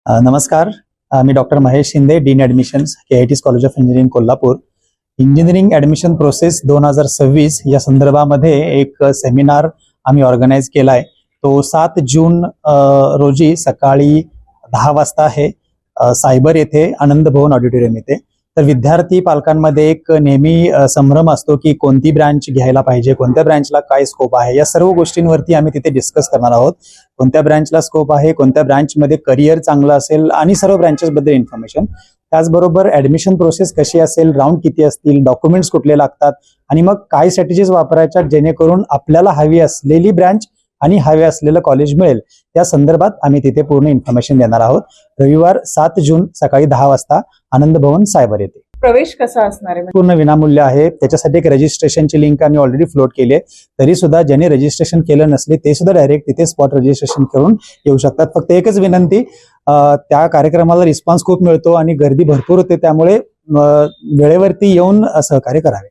नमस्कार. मी doctor Mahesh Shinde, dean admissions, KIT college of engineering Kolhapur. Engineering admission process 2026 या संदर्भामध्ये एक सेमिनार आम्ही ऑर्गनाईज केला आहे. तो 7 जून रोजी सकाळी 10 वाजता आहे, सायबर येथे, आनंद भवन ऑडिटोरियम येथे. तर विद्यार्थी पालकांमध्ये एक नेहमी संभ्रम असतो की कोणती ब्रँच घ्यायला पाहिजे, कोणत्या ब्रँचला काय स्कोप आहे, या सर्व गोष्टींवरती आम्ही तिथे डिस्कस करणार आहोत. कोणत्या ब्रँचला स्कोप आहे, कोणत्या ब्रँचमध्ये करिअर चांगलं असेल आणि सर्व ब्रँचेसबद्दल इन्फॉर्मेशन. त्याचबरोबर ॲडमिशन प्रोसेस कशी असेल, राऊंड किती असतील, डॉक्युमेंट्स कुठले लागतात आणि मग काय स्ट्रॅटेजीज वापरायच्या जेणेकरून आपल्याला हवी असलेली ब्रँच आणि हवे असलेलं कॉलेज मिळेल, या संदर्भात आम्ही तिथे पूर्ण इन्फॉर्मेशन देणार आहोत. रविवार 7 जून सकाळी 10 वाजता आनंद भवन सायबर येथे. प्रवेश कसा असणार आहे? पूर्ण विनामूल्य आहे. त्याच्यासाठी एक रजिस्ट्रेशनची लिंक आम्ही ऑलरेडी फ्लोट केली आहे. तरी सुद्धा ज्यांनी रजिस्ट्रेशन केलं नसले ते सुद्धा डायरेक्ट तिथे स्पॉट रजिस्ट्रेशन करून येऊ शकतात. फक्त एकच विनंती, त्या कार्यक्रमाला रिस्पॉन्स खूप मिळतो आणि गर्दी भरपूर होते, त्यामुळे वेळेवरती येऊन सहकार्य करावे.